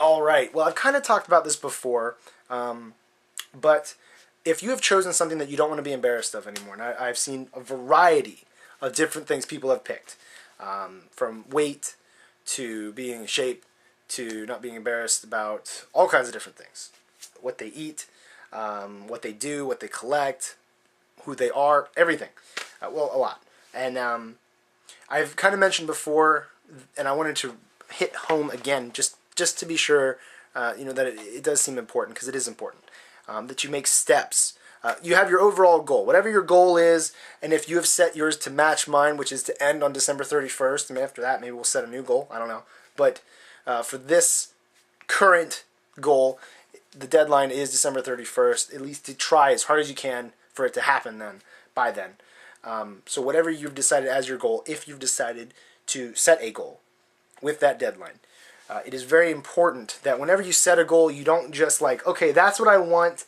All right. Well, I've kind of talked about this before, but if you have chosen something that you don't want to be embarrassed of anymore, and I've seen a variety of different things people have picked, from weight to being in shape to not being embarrassed about all kinds of different things. What they eat, what they do, what they collect, who they are, everything. Well, a lot. And I've kind of mentioned before, and I wanted to hit home again, just to be sure, that it does seem important, because it is important, that you make steps. You have your overall goal, whatever your goal is, and if you have set yours to match mine, which is to end on December 31st, and after that maybe we'll set a new goal, I don't know. But for this current goal, the deadline is December 31st, at least to try as hard as you can for it to happen by then. So whatever you've decided as your goal, if you've decided to set a goal with that deadline, it is very important that whenever you set a goal, you don't just like, okay, that's what I want,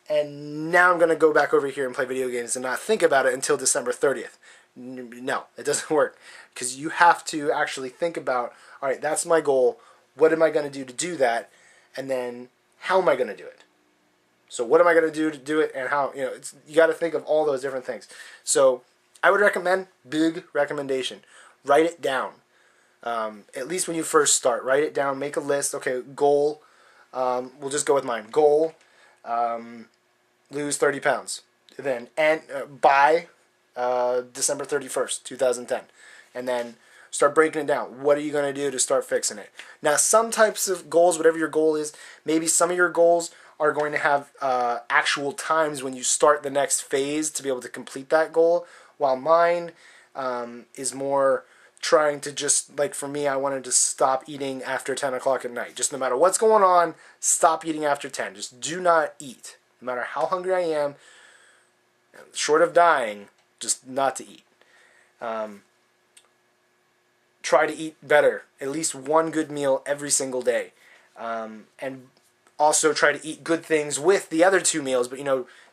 and now I'm going to go back over here and play video games and not think about it until December 30th. No, it doesn't work, because you have to actually think about, all right, that's my goal, what am I going to do that, and then how am I going to do it? So what am I going to do it, and how, you got to think of all those different things. So I would recommend, big recommendation, write it down. At least when you first start, write it down, make a list. Okay, goal, we'll just go with mine. Goal, lose 30 pounds. Then, by December 31st, 2010. And then start breaking it down. What are you going to do to start fixing it? Now, some types of goals, whatever your goal is, maybe some of your goals are going to have actual times when you start the next phase to be able to complete that goal, while mine is more trying to just, like for me, I wanted to stop eating after 10 o'clock at night. Just no matter what's going on, stop eating after 10. Just do not eat. No matter how hungry I am, short of dying, just not to eat. Try to eat better. At least one good meal every single day. And also try to eat good things with the other two meals, but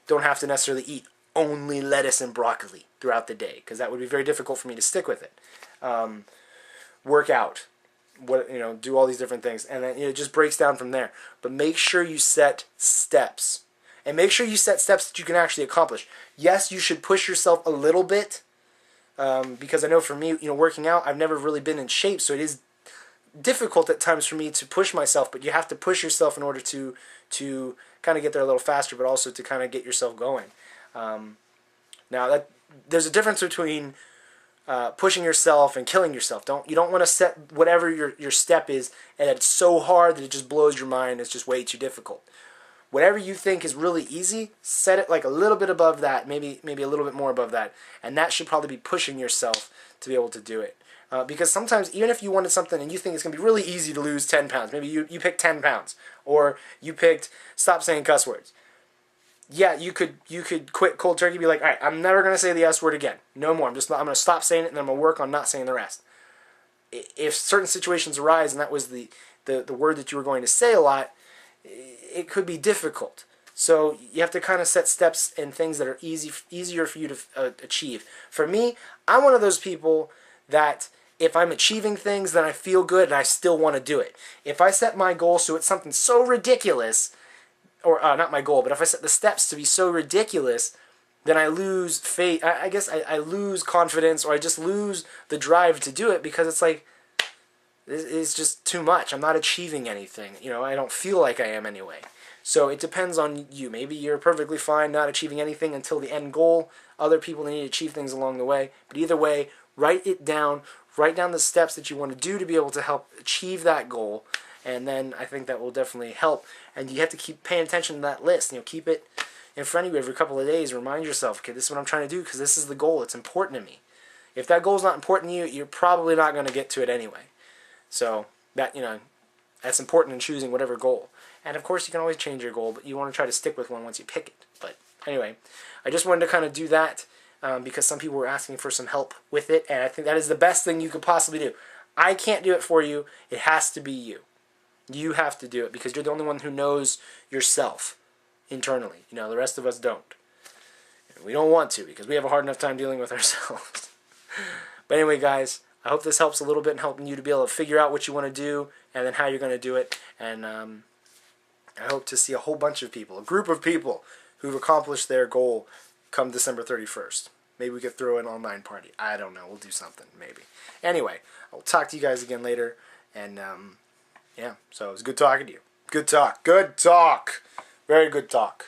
don't have to necessarily eat only lettuce and broccoli throughout the day, because that would be very difficult for me to stick with it. Work out, do all these different things, and then it just breaks down from there. But make sure you set steps, and make sure you set steps that you can actually accomplish. Yes, you should push yourself a little bit, because I know for me, working out, I've never really been in shape, so it is difficult at times for me to push myself. But you have to push yourself in order to kind of get there a little faster, but also to kind of get yourself going. Now there's a difference between pushing yourself and killing yourself. You don't want to set whatever your step is, and it's so hard that it just blows your mind. It's just way too difficult. Whatever you think is really easy, set it like a little bit above that, maybe a little bit more above that, and that should probably be pushing yourself to be able to do it. Because sometimes, even if you wanted something and you think it's going to be really easy to lose 10 pounds, maybe you picked 10 pounds, or you picked stop saying cuss words. Yeah, you could quit cold turkey, be like, all right, I'm never going to say the S word again. No more. I'm going to stop saying it, and then I'm going to work on not saying the rest. If certain situations arise, and that was the word that you were going to say a lot, it could be difficult. So you have to kind of set steps and things that are easier for you to achieve. For me, I'm one of those people that if I'm achieving things, then I feel good and I still want to do it. If I set my goal so it's something so ridiculous, or not my goal, but if I set the steps to be so ridiculous, then I lose faith. I guess I lose confidence, or I just lose the drive to do it, because it's like, it's just too much. I'm not achieving anything. I don't feel like I am anyway. So it depends on you. Maybe you're perfectly fine not achieving anything until the end goal. Other people need to achieve things along the way. But either way, write it down. Write down the steps that you want to do to be able to help achieve that goal. And then I think that will definitely help. And you have to keep paying attention to that list. Keep it in front of you every couple of days. Remind yourself, okay, this is what I'm trying to do, because this is the goal. It's important to me. If that goal is not important to you, you're probably not going to get to it anyway. So that that's important in choosing whatever goal. And of course, you can always change your goal, but you want to try to stick with one once you pick it. But anyway, I just wanted to kind of do that because some people were asking for some help with it, and I think that is the best thing you could possibly do. I can't do it for you. It has to be you. You have to do it, because you're the only one who knows yourself internally. The rest of us don't. And we don't want to, because we have a hard enough time dealing with ourselves. But anyway, guys, I hope this helps a little bit in helping you to be able to figure out what you want to do, and then how you're going to do it. And I hope to see a whole bunch of people, a group of people who've accomplished their goal come December 31st. Maybe we could throw an online party. I don't know. We'll do something, maybe. Anyway, I'll talk to you guys again later. And, yeah, so it was good talking to you. Good talk. Good talk. Very good talk.